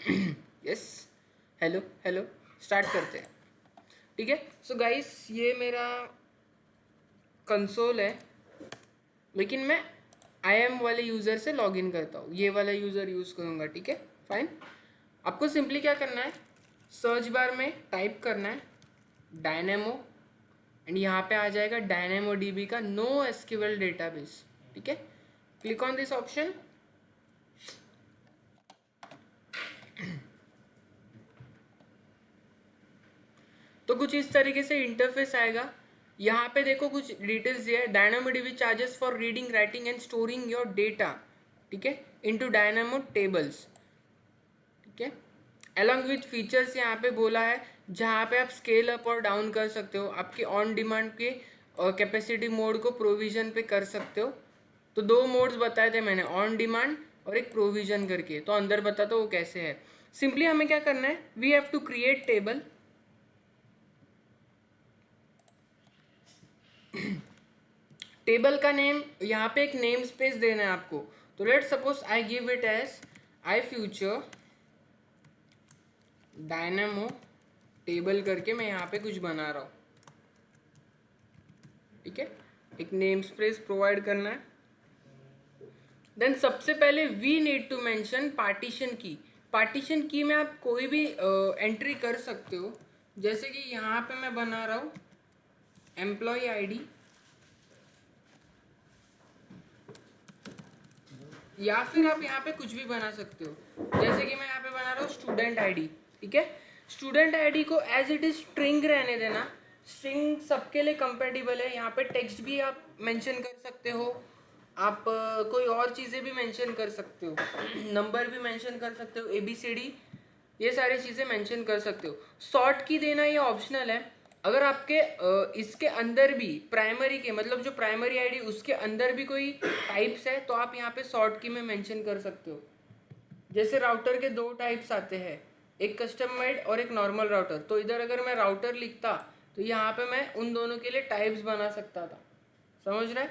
Yes, hello hello, start करते हैं। ठीक है, सो गाइस ये मेरा कंसोल है, लेकिन मैं आई एम वाले यूज़र से लॉगिन करता हूँ, ये वाला यूज़र यूज़ करूँगा। ठीक है, फाइन। आपको सिंपली क्या करना है, सर्च बार में टाइप करना है डायनेमो, एंड यहाँ पे आ जाएगा डायनेमो डीबी का नो एसक्यूएल डेटाबेस। ठीक है, क्लिक ऑन दिस ऑप्शन। तो कुछ इस तरीके से इंटरफेस आएगा। यहाँ पे देखो कुछ डिटेल्स दिया है, dynamo dB charges for reading, writing and storing your data. ठीक है, इनटू डायनामो टेबल्स। ठीक है, अलॉन्ग विथ फीचर्स यहाँ पे बोला है, जहाँ पे आप स्केल अप और डाउन कर सकते हो, आपके ऑन डिमांड के और कैपेसिटी मोड को प्रोविजन पे कर सकते हो। तो दो मोड्स बताए थे मैंने, ऑन डिमांड और एक प्रोविजन करके। तो अंदर बता दो वो कैसे है। सिंपली हमें क्या करना है, we have to create table. Table का नेम यहाँ पे एक नेम स्पेस देना है आपको। तो let suppose I give it as I future dynamo table करके मैं यहाँ पे कुछ बना रहा हूँ। ठीक है, एक नेम स्पेस प्रोवाइड करना है। देन सबसे पहले we need to mention partition key. Partition key में आप कोई भी एंट्री कर सकते हो, जैसे कि यहाँ पे मैं बना रहा हूँ एम्प्लॉय आईडी, या फिर आप यहाँ पे कुछ भी बना सकते हो, जैसे कि मैं यहाँ पे बना रहा हूँ स्टूडेंट आईडी। ठीक है, स्टूडेंट आईडी को एज इट इज स्ट्रिंग रहने देना। स्ट्रिंग सबके लिए कंपेटिबल है। यहाँ पे टेक्स्ट भी आप मेंशन कर सकते हो, आप कोई और चीज़ें भी मेंशन कर सकते हो, नंबर भी मेंशन कर सकते हो, ABCD, ये सारी चीज़ें मेंशन कर सकते हो। शॉर्ट की देना ये ऑप्शनल है। अगर आपके इसके अंदर भी प्राइमरी के, मतलब जो प्राइमरी आईडी उसके अंदर भी कोई टाइप्स है, तो आप यहाँ पे शॉर्ट की में मेंशन कर सकते हो। जैसे राउटर के दो टाइप्स आते हैं, एक कस्टम मेड और एक नॉर्मल राउटर। तो इधर अगर मैं राउटर लिखता तो यहाँ पे मैं उन दोनों के लिए टाइप्स बना सकता था। समझ रहे?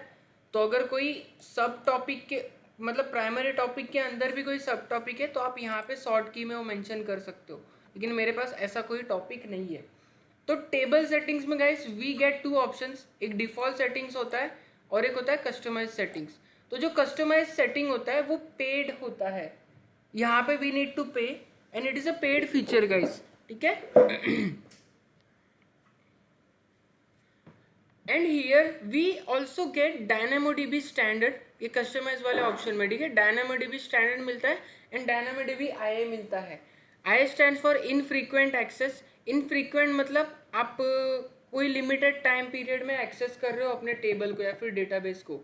तो अगर कोई सब टॉपिक के, मतलब प्राइमरी टॉपिक के अंदर भी कोई सब टॉपिक है, तो आप यहाँ पे शॉर्ट की में वो मेंशन कर सकते हो। लेकिन मेरे पास ऐसा कोई टॉपिक नहीं है। तो टेबल सेटिंग्स में guys we get to options, एक डिफॉल्ट सेटिंग्स होता है और एक होता है कस्टमाइज सेटिंग्स। तो जो कस्टमाइज सेटिंग होता है वो पेड होता है। यहाँ पे we need to pay, and it is a paid feature guys. ठीक है, and here we also get DynamoDB standard, ये कस्टमाइज वाले ऑप्शन में। ठीक है, डायनामोडीबी स्टैंडर्ड मिलता है एंड डायनामोडीबी आई मिलता है। I stand for infrequent access. Infrequent मतलब आप कोई लिमिटेड टाइम पीरियड में एक्सेस कर रहे हो अपने टेबल को या फिर डेटाबेस को।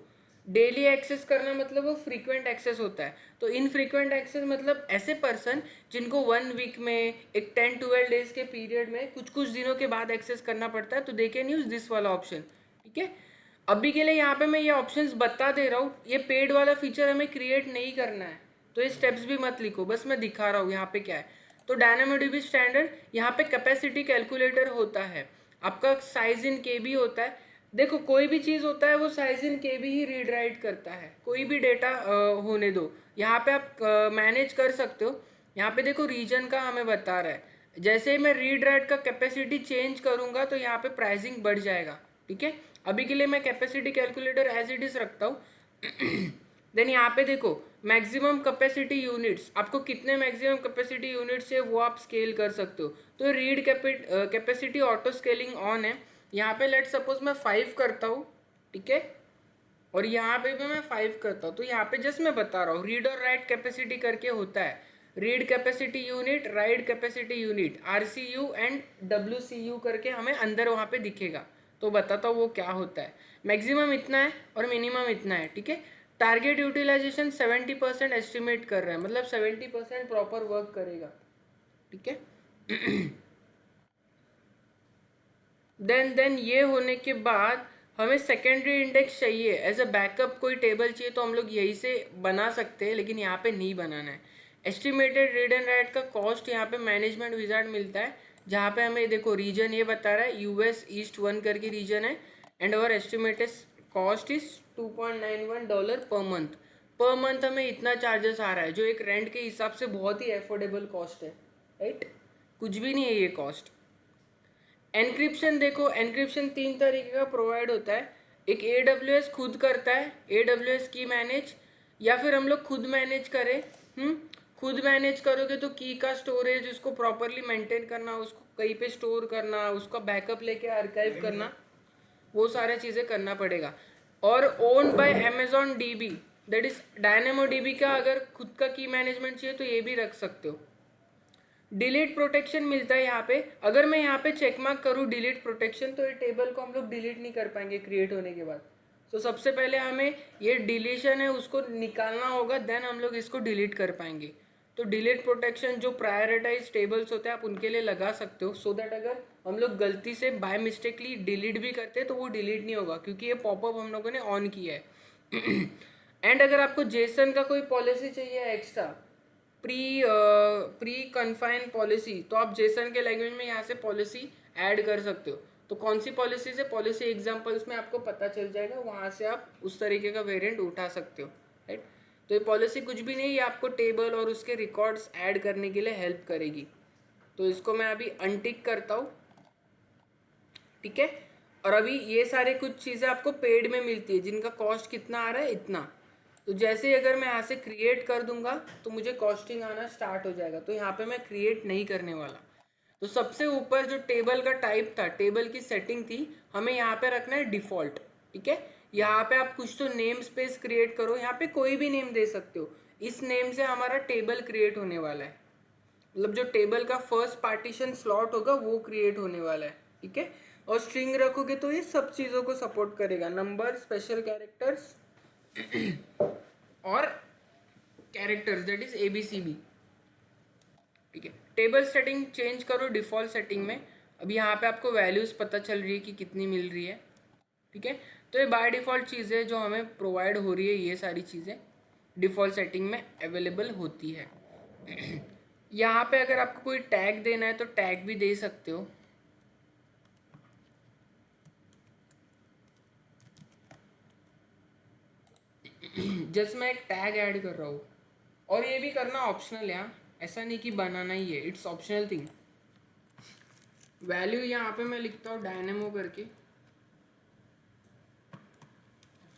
डेली एक्सेस करना मतलब वो फ्रीक्वेंट एक्सेस होता है। तो इनफ्रीक्वेंट एक्सेस मतलब ऐसे पर्सन जिनको 1 वीक में, एक 10-12 डेज के पीरियड में कुछ कुछ दिनों के बाद एक्सेस करना पड़ता है, तो दे कैन यूज दिस वाला ऑप्शन। ठीक है, अभी के लिए यहाँ पे मैं ये ऑप्शंस बता दे रहा हूँ। ये पेड वाला फीचर हमें क्रिएट नहीं करना है, तो ये स्टेप्स भी मत लिखो, बस मैं दिखा रहा हूँ यहाँ पे क्या है। तो डायनामोडीबी स्टैंडर्ड, यहाँ पे कैपेसिटी कैलकुलेटर होता है, आपका साइज इन KB होता है। देखो कोई भी चीज़ होता है वो size in KB he read write करता है, कोई भी डेटा होने दो। यहाँ पे आप मैनेज कर सकते हो। यहाँ पे देखो रीजन का हमें बता रहा है, जैसे ही मैं रीड राइट का कैपेसिटी चेंज करूँगा तो यहाँ पे प्राइसिंग बढ़ जाएगा। ठीक है, अभी के लिए मैं capacity calculator as it is रखता हूँ। देन यहाँ पे देखो मैक्सिमम कैपेसिटी यूनिट्स, आपको कितने मैक्सिमम कैपेसिटी यूनिट्स है वो आप स्केल कर सकते हो। तो read capacity auto scaling on है। यहाँ पे लेट सपोज मैं 5 करता हूँ। ठीक है, और यहाँ पे भी मैं 5 करता हूँ। तो यहाँ पे जस्ट मैं बता रहा हूँ, रीड और राइट कैपेसिटी करके होता है। Read capacity unit, right capacity unit, RCU and WCU करके हमें अंदर वहाँ पे दिखेगा। तो बताता हूँ वो क्या होता है। मैक्सिमम इतना है और मिनिमम इतना है। ठीक है, टारगेट यूटिलाइजेशन 70% एस्टिमेट कर रहा है, मतलब 70% प्रॉपर वर्क करेगा। ठीक है, देन ये होने के बाद हमें सेकेंडरी इंडेक्स चाहिए एज अ बैकअप। कोई टेबल चाहिए तो हम लोग यहीं से बना सकते हैं, लेकिन यहाँ पे नहीं बनाना है। एस्टिमेटेड रीड एंड राइट का कॉस्ट यहाँ पे मैनेजमेंट विजार्ड मिलता है, जहाँ पे हमें देखो रीजन ये बता रहा है US ईस्ट 1 करके रीजन है, and our estimated cost is $2.91 per month. Per month हमें इतना चार्जेस आ रहा है, जो एक रेंट के हिसाब से बहुत ही एफोर्डेबल कॉस्ट है, राइट? कुछ भी नहीं है ये कॉस्ट। एनक्रिप्शन देखो, एनक्रिप्शन 3 तरीके का प्रोवाइड होता है। एक AWS खुद करता है, AWS की मैनेज, या फिर हम लोग खुद मैनेज करें। खुद मैनेज करोगे तो की का स्टोरेज, उसको प्रॉपरली मेंटेन करना, उसको कहीं पे स्टोर करना, उसका बैकअप लेके आर्काइव करना, वो सारे चीज़ें करना पड़ेगा। और own by Amazon DB, that is dynamo DB का अगर खुद का की मैनेजमेंट चाहिए तो ये भी रख सकते हो। डिलीट प्रोटेक्शन मिलता है यहाँ पे। अगर मैं यहाँ पे चेक मार्क करूँ डिलीट प्रोटेक्शन, तो ये टेबल को हम लोग डिलीट नहीं कर पाएंगे क्रिएट होने के बाद। तो सबसे पहले हमें ये डिलीशन है उसको निकालना होगा, देन हम लोग इसको डिलीट कर पाएंगे। तो डिलीट प्रोटेक्शन जो प्रायोरिटाइज टेबल्स होते हैं आप उनके लिए लगा सकते हो, सो दैट अगर हम लोग गलती से बाय मिस्टेकली डिलीट भी करते हैं तो वो डिलीट नहीं होगा, क्योंकि ये पॉपअप हम लोगों ने ऑन किया है। एंड अगर आपको जेसन का कोई पॉलिसी चाहिए एक्स्ट्रा, प्री कन्फाइन पॉलिसी, तो आप जेसन के लैंग्वेज में यहाँ से पॉलिसी ऐड कर सकते हो। तो कौन सी पॉलिसी से, पॉलिसी एग्जांपल्स में आपको पता चल जाएगा, वहाँ से आप उस तरीके का वेरिएंट उठा सकते हो, राइट? तो ये पॉलिसी कुछ भी नहीं, ये आपको टेबल और उसके रिकॉर्ड्स ऐड करने के लिए हेल्प करेगी। तो इसको मैं अभी अनटिक करता हूँ, ठीक है? और अभी ये सारे कुछ चीज़ें आपको पेड में मिलती है, जिनका कॉस्ट कितना आ रहा है, इतना। तो जैसे ही अगर मैं यहाँ से क्रिएट कर दूंगा तो मुझे कॉस्टिंग आना स्टार्ट हो जाएगा। तो यहाँ पे मैं क्रिएट नहीं करने वाला। तो सबसे ऊपर जो टेबल का टाइप था, टेबल की सेटिंग थी, हमें यहाँ पे रखना है डिफ़ॉल्ट, ठीक है? यहाँ पे आप कुछ तो नेम स्पेस क्रिएट करो, यहाँ पे कोई भी नेम दे सकते हो। इस नेम से हमारा टेबल क्रिएट होने वाला है, मतलब जो टेबल का फर्स्ट पार्टीशन स्लॉट होगा वो क्रिएट होने वाला है, ठीक है? और स्ट्रिंग रखोगे तो ये सब चीज़ों को सपोर्ट करेगा, नंबर, स्पेशल कैरेक्टर्स और कैरेक्टर्स, दैट इज ABCD, ठीक है? टेबल सेटिंग चेंज करो डिफ़ॉल्ट सेटिंग में। अभी यहाँ पे आपको वैल्यूज़ पता चल रही है कि कितनी मिल रही है, ठीक है? तो ये बाय डिफ़ॉल्ट चीज़ है जो हमें प्रोवाइड हो रही है, ये सारी चीज़ें डिफ़ॉल्ट सेटिंग में अवेलेबल होती है। यहाँ पे अगर आपको कोई टैग देना है तो टैग भी दे सकते हो। जस्ट मैं एक टैग ऐड कर रहा हूँ, और ये भी करना ऑप्शनल है, ऐसा नहीं कि बनाना ही है, इट्स ऑप्शनल थिंग। वैल्यू यहाँ पे मैं लिखता हूँ डायनेमो करके,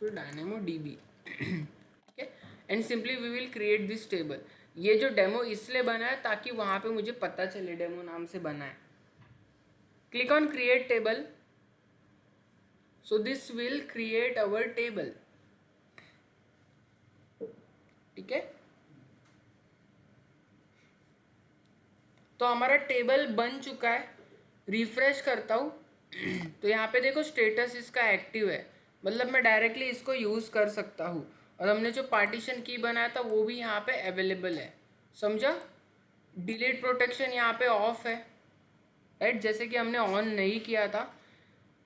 फिर डायनेमो DB, ठीक है? And simply we will create this table. ये जो डेमो इसलिए बना है ताकि वहाँ पे मुझे पता चले डेमो नाम से बना है। Click on create table, so this will create our table, ठीक है? तो हमारा टेबल बन चुका है। रिफ्रेश करता हूँ तो यहाँ पे देखो स्टेटस इसका एक्टिव है, मतलब मैं डायरेक्टली इसको यूज़ कर सकता हूँ। और हमने जो पार्टीशन की बनाया था वो भी यहाँ पे अवेलेबल है, समझा? डिलीट प्रोटेक्शन यहाँ पे ऑफ है, राइट? जैसे कि हमने ऑन नहीं किया था।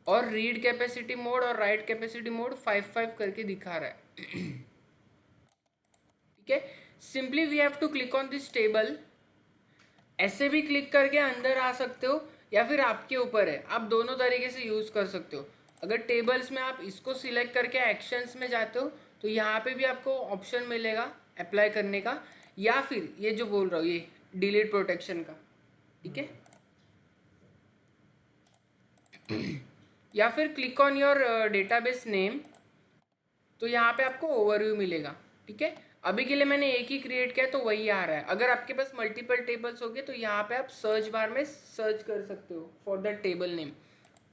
और रीड कैपेसिटी मोड और राइट कैपेसिटी मोड 5 करके दिखा रहा है, ठीक है? Simply we have to click on this table. ऐसे भी क्लिक करके अंदर आ सकते हो, या फिर आपके ऊपर है, आप दोनों तरीके से यूज़ कर सकते हो। अगर टेबल्स में आप इसको सिलेक्ट करके एक्शंस में जाते हो तो यहाँ पे भी आपको ऑप्शन मिलेगा अप्लाई करने का, या फिर ये जो बोल रहा हूँ ये डिलीट प्रोटेक्शन का, ठीक है? या फिर click on your database name, तो यहाँ पे आपको ओवरव्यू मिलेगा, ठीक है? अभी के लिए मैंने एक ही क्रिएट किया तो वही आ रहा है। अगर आपके पास मल्टीपल टेबल्स होंगे तो यहाँ पे आप सर्च बार में सर्च कर सकते हो फॉर दैट टेबल नेम,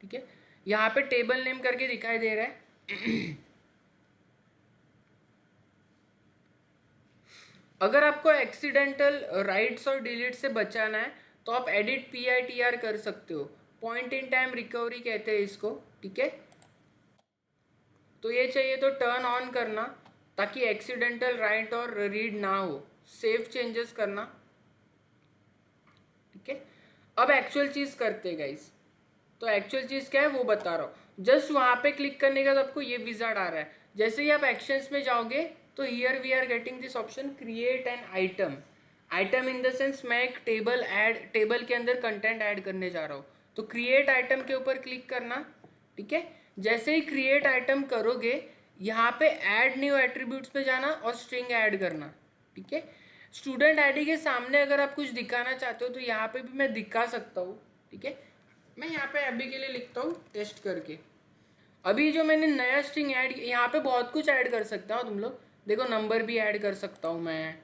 ठीक है? यहाँ पे टेबल नेम करके दिखाई दे रहा है। अगर आपको एक्सीडेंटल राइट्स और डिलीट से बचाना है तो आप एडिट PITR कर सकते हो, पॉइंट इन टाइम रिकवरी कहते हैं इसको, ठीक है? तो ये चाहिए तो टर्न ऑन करना, ताकि एक्सीडेंटल राइट और रीड ना हो। सेव चेंजेस करना, ठीक है? अब एक्चुअल चीज़ करते हैं गाइस। तो एक्चुअल चीज़ क्या है वो बता रहा हूँ। जस्ट वहाँ पे क्लिक करने के बाद आपको ये विजार्ड आ रहा है। जैसे ही आप एक्शंस में जाओगे तो here we are getting this option create an item. Item in the sense मैं एक टेबल के अंदर कंटेंट ऐड करने जा रहा हूँ। तो क्रिएट आइटम के ऊपर क्लिक करना, ठीक है? जैसे ही क्रिएट आइटम करोगे यहाँ पे ऐड न्यू एट्रीब्यूट्स पे जाना और स्ट्रिंग ऐड करना, ठीक है। स्टूडेंट आईडी के सामने अगर आप कुछ दिखाना चाहते हो तो यहाँ पे भी मैं दिखा सकता हूँ, ठीक है। मैं यहाँ पे अभी के लिए लिखता हूँ टेस्ट करके। अभी जो मैंने नया स्ट्रिंग ऐड, यहाँ पे बहुत कुछ ऐड कर सकता हो तुम लोग, देखो नंबर भी ऐड कर सकता हूँ मैं,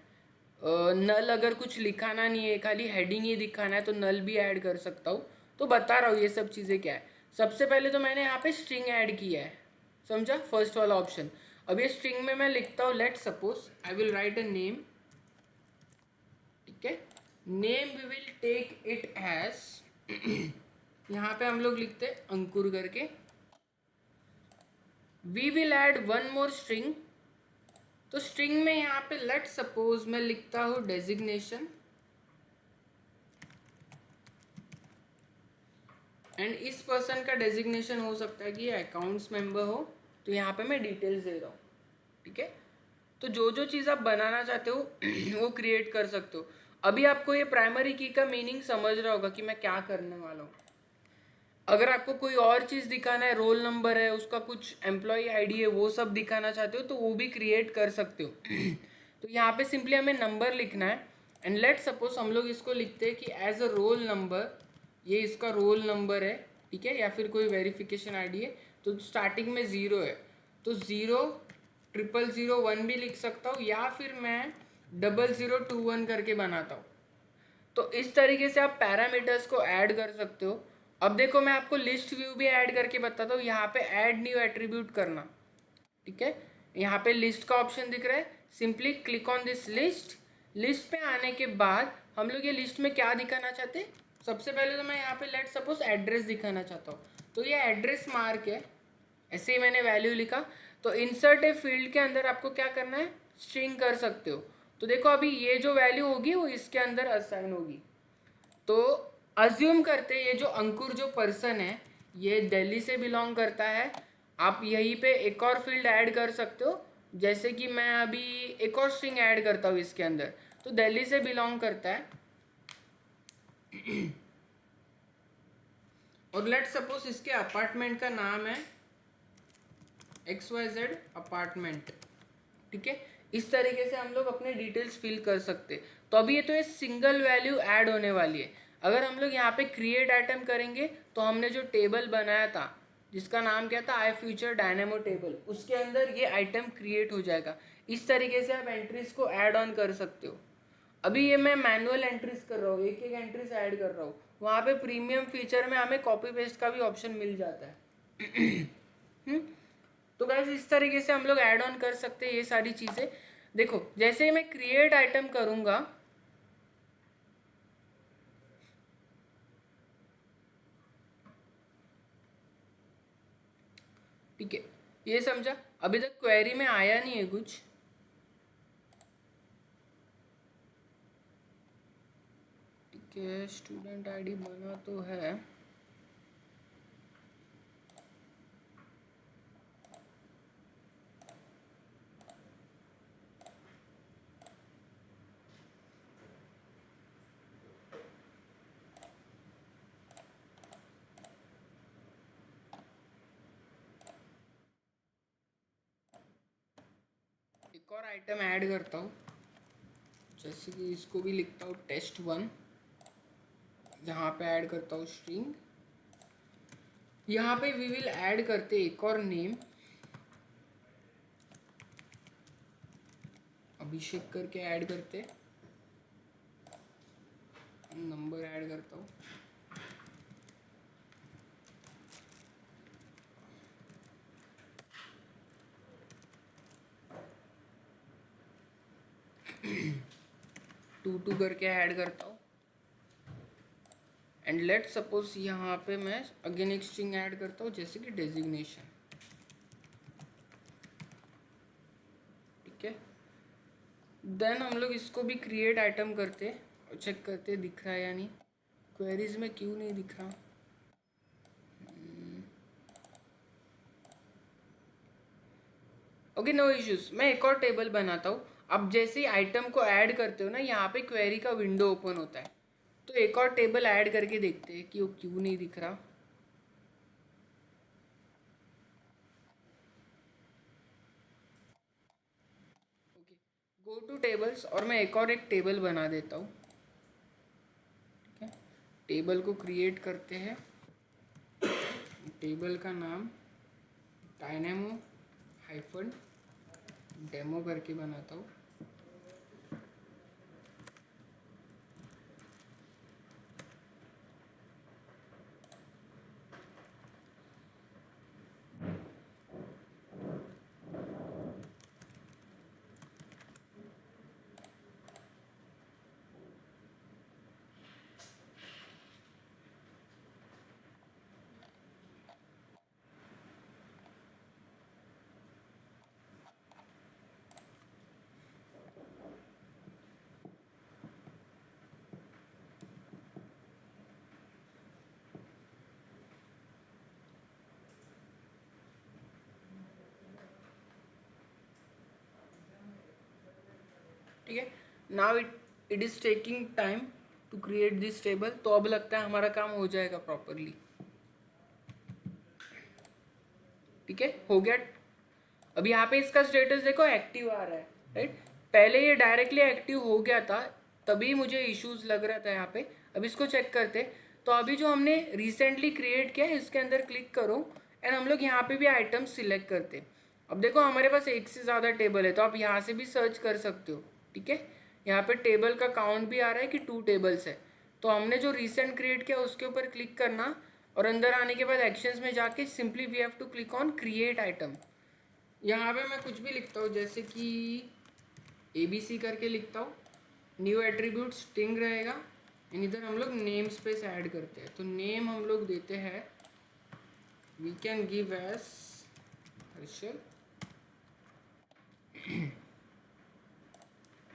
नल अगर कुछ लिखाना नहीं है खाली हेडिंग ही दिखाना है तो नल भी ऐड कर सकता हूँ। तो बता रहा हूँ ये सब चीज़ें क्या है। सबसे पहले तो मैंने यहाँ पे स्ट्रिंग ऐड किया है, समझा, फर्स्ट वाला ऑप्शन। अब ये स्ट्रिंग में मैं लिखता हूँ let suppose I will write a name, ठीक है। Name we will take it as यहाँ पे हम लोग लिखते हैं अंकुर करके। We will add one more string, तो स्ट्रिंग में यहाँ पे लेट सपोज मैं लिखता हूँ डेजिग्नेशन, एंड इस पर्सन का डेजिग्नेशन हो सकता है कि अकाउंट्स मेंबर हो, तो यहाँ पे मैं डिटेल्स दे रहा हूँ, ठीक है। तो जो जो चीज़ आप बनाना चाहते हो वो क्रिएट कर सकते हो। अभी आपको ये प्राइमरी की का मीनिंग समझ रहा होगा कि मैं क्या करने वाला हूँ। अगर आपको कोई और चीज़ दिखाना है, रोल नंबर है, उसका कुछ एम्प्लॉय आईडी है, वो सब दिखाना चाहते हो तो वो भी क्रिएट कर सकते हो। तो यहाँ पे सिंपली हमें नंबर लिखना है, एंड लेट सपोज हम लोग इसको लिखते हैं कि एज अ रोल नंबर, ये इसका रोल नंबर है, ठीक है, या फिर कोई वेरिफिकेशन आईडी है। तो स्टार्टिंग में 0 है तो 00001 भी लिख सकता हूँ, या फिर मैं 0021 करके बनाता हूँ। तो इस तरीके से आप पैरामीटर्स को ऐड कर सकते हो। अब देखो मैं आपको लिस्ट व्यू भी ऐड करके बताता हूँ। यहाँ पे ऐड न्यू एट्रीब्यूट करना, ठीक है। यहाँ पे लिस्ट का ऑप्शन दिख रहा है, simply click on this list. List पे आने के बाद हम लोग ये लिस्ट में क्या दिखाना चाहते हैं, सबसे पहले तो मैं यहाँ पे लेट सपोज एड्रेस दिखाना चाहता हूँ, तो ये एड्रेस मार्क है, ऐसे ही मैंने वैल्यू लिखा। तो इंसर्ट ए फील्ड के अंदर आपको क्या करना है, स्ट्रिंग कर सकते हो। तो देखो अभी ये जो वैल्यू होगी वो इसके अंदर असाइन होगी। तो अज्यूम करते हैं ये जो अंकुर जो पर्सन है ये दिल्ली से बिलोंग करता है। आप यहीं पे एक और फील्ड ऐड कर सकते हो, जैसे कि मैं अभी एक और स्ट्रिंग ऐड करता हूँ इसके अंदर, तो दिल्ली से बिलोंग करता है। और लेट सपोज इसके अपार्टमेंट का नाम है XYZ अपार्टमेंट, ठीक है। इस तरीके से हम लोग अपने डिटेल्स फिल कर सकते। तो अभी ये तो ये सिंगल वैल्यू ऐड होने वाली है। अगर हम लोग यहाँ पे क्रिएट आइटम करेंगे तो हमने जो टेबल बनाया था जिसका नाम क्या था, आई फ्यूचर डायनेमो टेबल, उसके अंदर ये आइटम क्रिएट हो जाएगा। इस तरीके से आप एंट्रीज को ऐड ऑन कर सकते हो। अभी ये मैं मैनुअल एंट्रीज कर रहा हूँ, एक एक एंट्रीज ऐड कर रहा हूँ। वहाँ पे प्रीमियम फीचर में हमें कॉपी पेस्ट का भी ऑप्शन मिल जाता है। तो गाइस इस तरीके से हम लोग ऐड ऑन कर सकते हैं ये सारी चीज़ें। देखो जैसे ही मैं क्रिएट आइटम करूँगा, ठीक है, ये समझा। अभी तक क्वेरी में आया नहीं है कुछ, ठीक है। स्टूडेंट आईडी बना तो है, एक और आइटम ऐड करता हूँ, जैसे कि इसको भी लिखता हूँ test1। यहाँ पे ऐड करता हूँ स्ट्रिंग, यहाँ पे वी विल ऐड करते एक और नेम, अभिषेक करके ऐड करते, नंबर ऐड करता हूँ। टू करके ऐड करता हूँ, एंड लेट सपोज यहाँ पे मैं अगेन एक स्ट्रिंग ऐड करता हूँ जैसे कि डेजिग्नेशन, ठीक है। देन हम लोग इसको भी क्रिएट आइटम करते और चेक करते दिख रहा है या नहीं। क्वेरीज में क्यों नहीं दिख रहा, ओके नो इश्यूज। मैं एक और टेबल बनाता हूँ। अब जैसे ही आइटम को ऐड करते हो ना, यहाँ पे क्वेरी का विंडो ओपन होता है। तो एक और टेबल ऐड करके देखते हैं कि वो क्यों नहीं दिख रहा। गो टू टेबल्स और मैं एक टेबल बना देता हूँ। ठीक है, टेबल को क्रिएट करते हैं। टेबल का नाम डायनेमो हाइफन डेमो करके बनाता हूँ। ठीक है, now it is taking time to create this table. तो अब लगता है हमारा काम हो जाएगा प्रॉपरली। ठीक है, हो गया। अब यहाँ पे इसका स्टेटस देखो, एक्टिव आ रहा है, राइट। पहले ये डायरेक्टली एक्टिव हो गया था, तभी मुझे इश्यूज लग रहा था यहाँ पे। अब इसको चेक करते। तो अभी जो हमने रिसेंटली क्रिएट किया है, इसके अंदर क्लिक करो एंड हम लोग यहाँ पे भी आइटम्स सिलेक्ट करते। अब देखो हमारे पास एक से ज़्यादा टेबल है, तो आप यहाँ से भी सर्च कर सकते हो। ठीक है, यहाँ पे टेबल का काउंट भी आ रहा है कि 2 टेबल्स है। तो हमने जो रिसेंट क्रिएट किया उसके ऊपर क्लिक करना, और अंदर आने के बाद एक्शंस में जाके simply we have to click on create item. यहाँ पे मैं कुछ भी लिखता हूँ, जैसे कि ABC करके लिखता हूँ। न्यू एट्रीब्यूट स्ट्रिंग रहेगा एंड इधर हम लोग नेम स्पेस ऐड करते हैं। तो नेम हम लोग देते हैं, we can give as Harshal.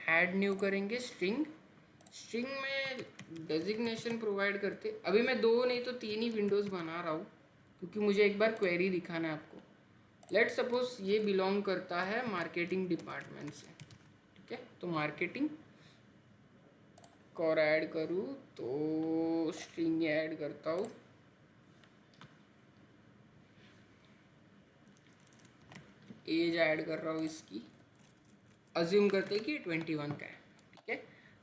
Add new करेंगे स्ट्रिंग। स्ट्रिंग में डेजिग्नेशन प्रोवाइड करते। अभी मैं 2 नहीं तो 3 ही विंडोज़ बना रहा हूँ, क्योंकि मुझे एक बार क्वेरी दिखाना है आपको। लेट सपोज ये बिलोंग करता है मार्केटिंग डिपार्टमेंट से। ठीक है, तो मार्केटिंग और ऐड करूँ तो स्ट्रिंग ऐड करता हूँ। एज ऐड कर रहा हूँ इसकी, अज्यूम करते हैं कि 21 का है। ठीक है,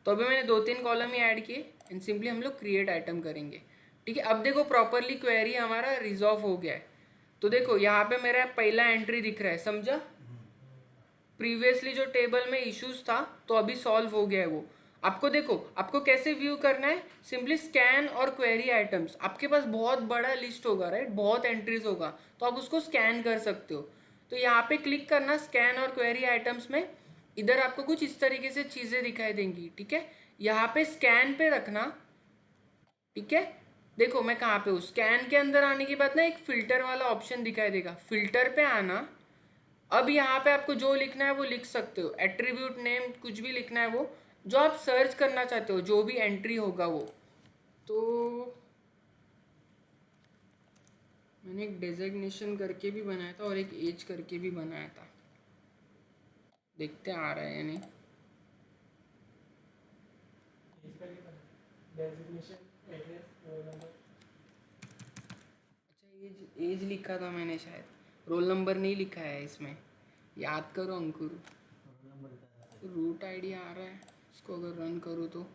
तो अभी मैंने 2-3 कॉलम ही ऐड किए एंड सिंपली हम लोग क्रिएट आइटम करेंगे। ठीक है, अब देखो प्रॉपरली क्वेरी हमारा रिजॉल्व हो गया है। तो देखो यहाँ पे मेरा पहला एंट्री दिख रहा है, समझा। प्रीवियसली जो टेबल में इश्यूज था, तो अभी सॉल्व हो गया है वो। आपको देखो, आपको कैसे व्यू करना है, सिंपली स्कैन और क्वेरी आइटम्स। आपके पास बहुत बड़ा लिस्ट होगा, राइट, बहुत एंट्रीज होगा, तो आप उसको स्कैन कर सकते हो। तो यहाँ पे क्लिक करना स्कैन और क्वेरी आइटम्स में, इधर आपको कुछ इस तरीके से चीज़ें दिखाई देंगी। ठीक है, यहाँ पे स्कैन पे रखना। ठीक है, देखो मैं कहाँ पे हूँ। स्कैन के अंदर आने के बाद ना एक फिल्टर वाला ऑप्शन दिखाई देगा, फिल्टर पे आना। अब यहाँ पे आपको जो लिखना है वो लिख सकते हो, एट्रीब्यूट नेम कुछ भी लिखना है, वो जो आप सर्च करना चाहते हो, जो भी एंट्री होगा वो। तो मैंने एक डेजिग्नेशन करके भी बनाया था और एक एज करके भी बनाया था, देखते हैं आ रहा है या नहीं। अच्छा, एज लिखा था मैंने शायद, रोल नंबर नहीं लिखा है इसमें। याद करो अंकुर। रूट आईडी आ रहा है, इसको अगर रन करूँ तो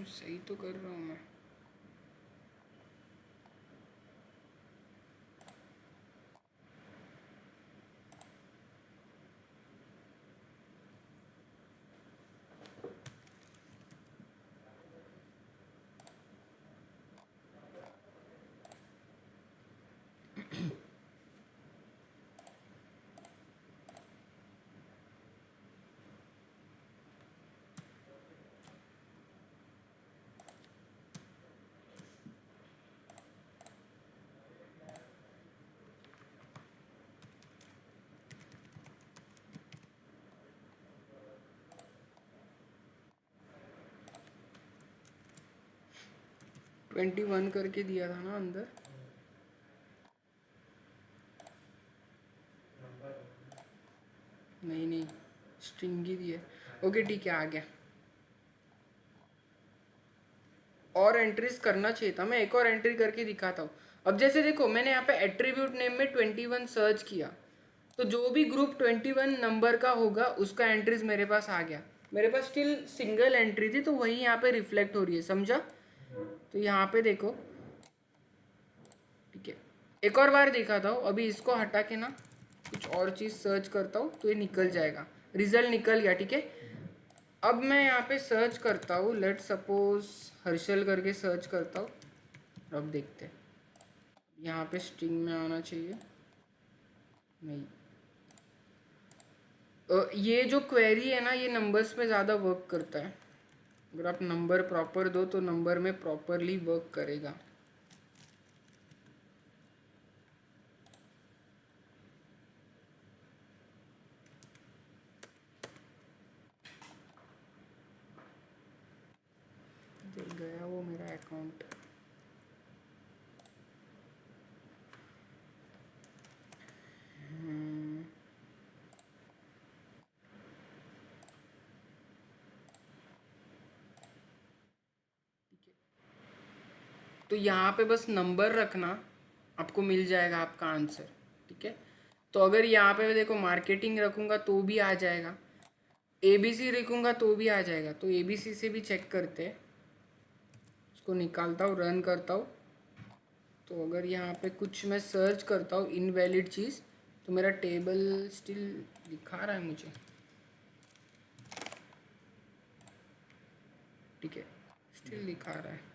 सही तो कर रहा हूँ मैं। 21 करके दिया था ना अंदर, नहीं नहीं स्ट्रिंग ही दिया। ओके ठीक है, आ गया। और एंट्रीज करना चाहिए था, मैं एक और एंट्री करके दिखाता हूँ। अब जैसे देखो मैंने यहाँ पे एट्रीब्यूट नेम में 21 सर्च किया, तो जो भी ग्रुप 21 नंबर का होगा उसका एंट्रीज मेरे पास आ गया। मेरे पास स्टिल सिंगल एंट्री थी तो वही यहाँ पे रिफ्लेक्ट हो रही है, समझा? तो यहाँ पे देखो, ठीक है, एक और बार दिखाता हूँ। अभी इसको हटा के ना कुछ और चीज़ सर्च करता हूँ तो ये निकल जाएगा, रिजल्ट निकल गया, ठीक है। अब मैं यहाँ पे सर्च करता हूँ, लेट सपोज हर्षल करके सर्च करता हूँ। अब देखते हैं, यहाँ पे स्ट्रिंग में आना चाहिए, नहीं। ये जो क्वेरी है ना, ये नंबर्स में ज़्यादा वर्क करता है। अगर आप नंबर प्रॉपर दो तो नंबर में प्रॉपरली वर्क करेगा। देख गया वो मेरा अकाउंट। तो यहाँ पे बस नंबर रखना, आपको मिल जाएगा आपका आंसर, ठीक है। तो अगर यहाँ पे देखो मार्केटिंग रखूँगा तो भी आ जाएगा, ABC रखूँगा तो भी आ जाएगा। तो ABC से भी चेक करते हैं, उसको निकालता हूँ, रन करता हूँ। तो अगर यहाँ पे कुछ मैं सर्च करता हूँ इनवैलिड चीज़, तो मेरा टेबल स्टिल दिखा रहा है मुझे, ठीक है, स्टिल दिखा रहा है।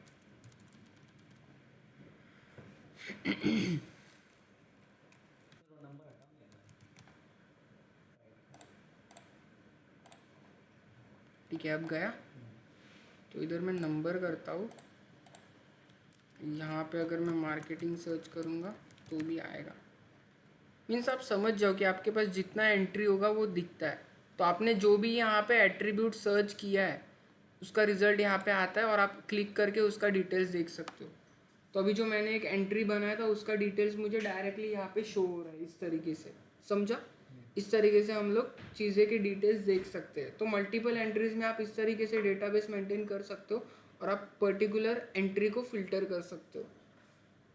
ठीक है, अब गया। तो इधर मैं नंबर करता हूँ, यहाँ पे अगर मैं मार्केटिंग सर्च करूँगा तो भी आएगा। मीन्स आप समझ जाओ कि आपके पास जितना एंट्री होगा वो दिखता है। तो आपने जो भी यहाँ पे एट्रीब्यूट सर्च किया है उसका रिजल्ट यहाँ पे आता है और आप क्लिक करके उसका डिटेल्स देख सकते हो। तो अभी जो मैंने एक एंट्री बनाया था उसका डिटेल्स मुझे डायरेक्टली यहाँ पे शो हो रहा है, इस तरीके से, समझा? इस तरीके से हम लोग चीज़ें की डिटेल्स देख सकते हैं। तो मल्टीपल एंट्रीज में आप इस तरीके से डेटाबेस मेंटेन कर सकते हो और आप पर्टिकुलर एंट्री को फिल्टर कर सकते हो।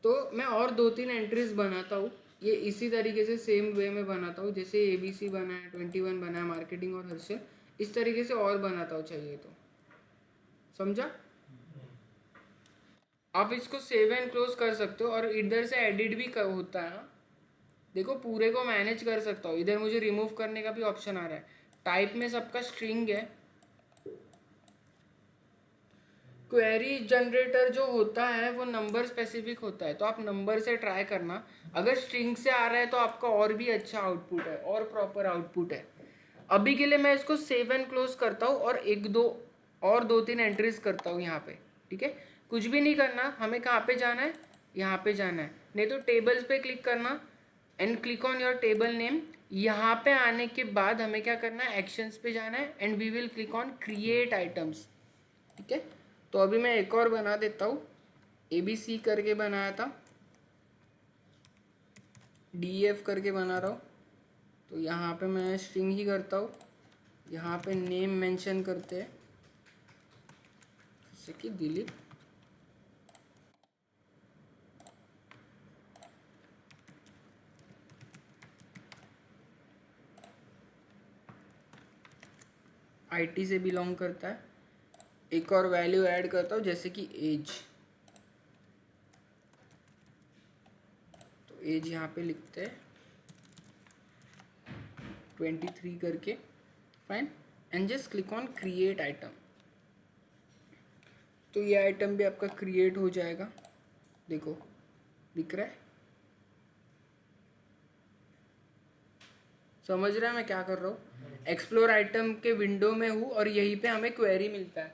तो मैं और 2-3 एंट्रीज बनाता हूँ, ये इसी तरीके से सेम वे में बनाता हूँ, जैसे ABC बना है, 21 बना है, मार्केटिंग और हर्षल, इस तरीके से और बनाता हूँ चाहिए तो, समझा? आप इसको सेव एंड क्लोज कर सकते हो और इधर से एडिट भी होता है ना। देखो पूरे को मैनेज कर सकता हूँ, इधर मुझे रिमूव करने का भी ऑप्शन आ रहा है। टाइप में सबका स्ट्रिंग है। क्वेरी जनरेटर जो होता है वो नंबर स्पेसिफिक होता है, तो आप नंबर से ट्राई करना। अगर स्ट्रिंग से आ रहा है तो आपका और भी अच्छा आउटपुट है और प्रॉपर आउटपुट है। अभी के लिए मैं इसको सेव एंड क्लोज करता हूँ और एक दो और 2-3 एंट्रीज करता हूँ यहाँ पे, ठीक है। कुछ भी नहीं करना, हमें कहाँ पे जाना है, यहाँ पे जाना है, नहीं तो टेबल्स पे क्लिक करना and click on your table name. यहाँ पे आने के बाद हमें क्या करना है, एक्शंस पे जाना है and we will click on create items, ठीक है। तो अभी मैं एक और बना देता हूँ, ABC करके बनाया था, DF करके बना रहा हूँ। तो यहाँ पे मैं स्ट्रिंग ही करता हूँ, यहाँ पे नेम मेंशन करते हैं, जैसे कि दिलीप। IT से बिलोंग करता है। एक और वैल्यू ऐड करता हूँ जैसे कि एज, तो एज यहाँ पे लिखते हैं 23 करके, fine, and just click on create item. तो ये आइटम भी आपका क्रिएट हो जाएगा, देखो दिख रहा है, समझ रहा है मैं क्या कर रहा हूँ? एक्सप्लोर आइटम के विंडो में हूँ और यहीं पे हमें क्वेरी मिलता है।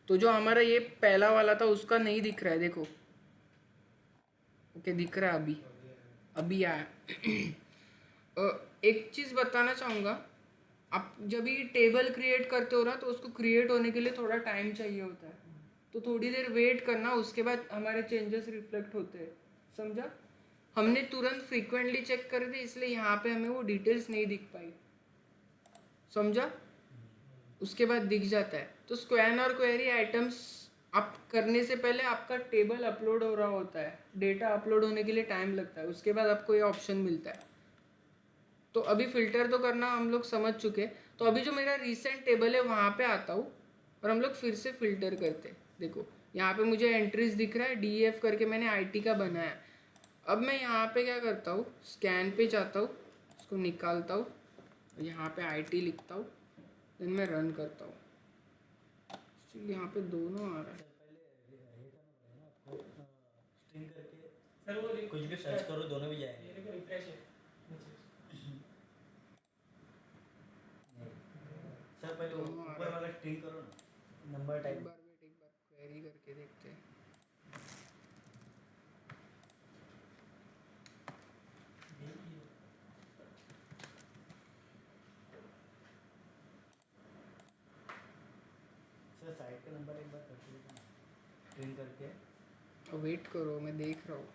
तो जो हमारा ये पहला वाला था उसका नहीं दिख रहा है, देखो, ओके दिख रहा है अभी, अभी आया। एक चीज़ बताना चाहूँगा, आप जब भी टेबल क्रिएट करते हो ना तो उसको क्रिएट होने के लिए थोड़ा टाइम चाहिए होता है। तो थोड़ी देर वेट करना, उसके बाद हमारे चेंजेस रिफ्लेक्ट होते हैं, समझा? हमने तुरंत फ्रीक्वेंटली चेक कर दी इसलिए यहाँ पे हमें वो डिटेल्स नहीं दिख पाई, समझा? उसके बाद दिख जाता है। तो स्क्वैन और क्वेरी आइटम्स आप करने से पहले आपका टेबल अपलोड हो रहा होता है, डेटा अपलोड होने के लिए टाइम लगता है, उसके बाद आपको ये ऑप्शन मिलता है। तो अभी फिल्टर तो करना हम लोग समझ चुके, तो अभी जो मेरा रिसेंट टेबल है वहाँ पे आता हूँ और हम लोग फिर से फिल्टर करते हैं। देखो यहाँ पे मुझे एंट्रीज दिख रहा है, DEF करके मैंने IT का बनाया। अब मैं यहाँ पे क्या करता हूँ, स्कैन पे जाता हूँ, उसको निकालता हूँ, यहाँ पे IT लिखता हूँ, देन मैं रन करता हूँ। यहाँ पे दोनों आ रहा है। स्ट्रिंग करके सर वो कुछ भी सर्च करो दोनों भी जाएंगे। रिफ्रेश है सर पहले ऊपर वाला स्ट्रिंग करो ना, नंबर टाइप। एक बार क्वेरी करके देखते हैं। सर साइड का नंबर एक बार करके देखो, स्ट्रिंग करके। वेट करो, मैं देख रहा हूँ।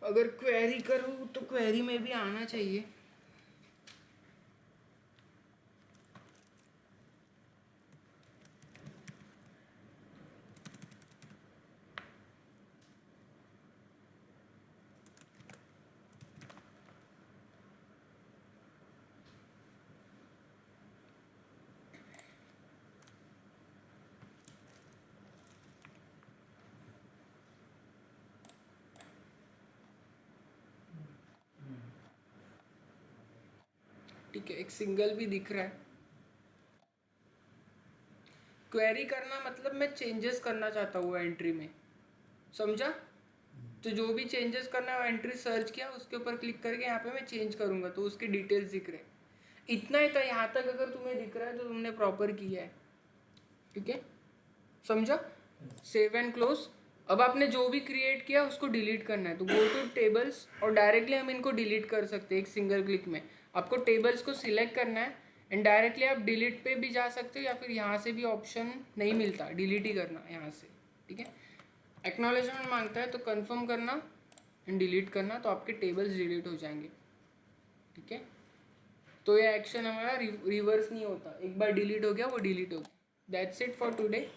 अगर क्वेरी करूँ तो क्वेरी में भी आना चाहिए। ठीक है, एक सिंगल भी दिख रहा है। क्वेरी करना मतलब मैं चेंजेस करना चाहता हूँ एंट्री में, समझा? तो जो भी चेंजेस करना है एंट्री सर्च किया, उसके ऊपर क्लिक करके यहाँ पे मैं चेंज करूँगा तो उसके डिटेल्स दिख रहे हैं। इतना ही था, यहाँ तक अगर तुम्हें दिख रहा है तो तुमने प्रॉपर किया है, ठीक है, समझा? Save and close. अब आपने जो भी क्रिएट किया उसको डिलीट करना है तो गो टू टेबल्स और डायरेक्टली हम इनको डिलीट कर सकते हैं एक सिंगल क्लिक में। आपको टेबल्स को सिलेक्ट करना है एंड डायरेक्टली आप डिलीट पे भी जा सकते हो या फिर यहाँ से भी ऑप्शन नहीं मिलता, डिलीट ही करना यहाँ से, ठीक है? एक्नॉलेजमेंट मांगता है तो कंफर्म करना एंड डिलीट करना, तो आपके टेबल्स डिलीट हो जाएंगे, ठीक है? तो ये एक्शन हमारा रिवर्स नहीं होता, एक बार डिलीट हो गया वो डिलीट हो गया। That's it for today.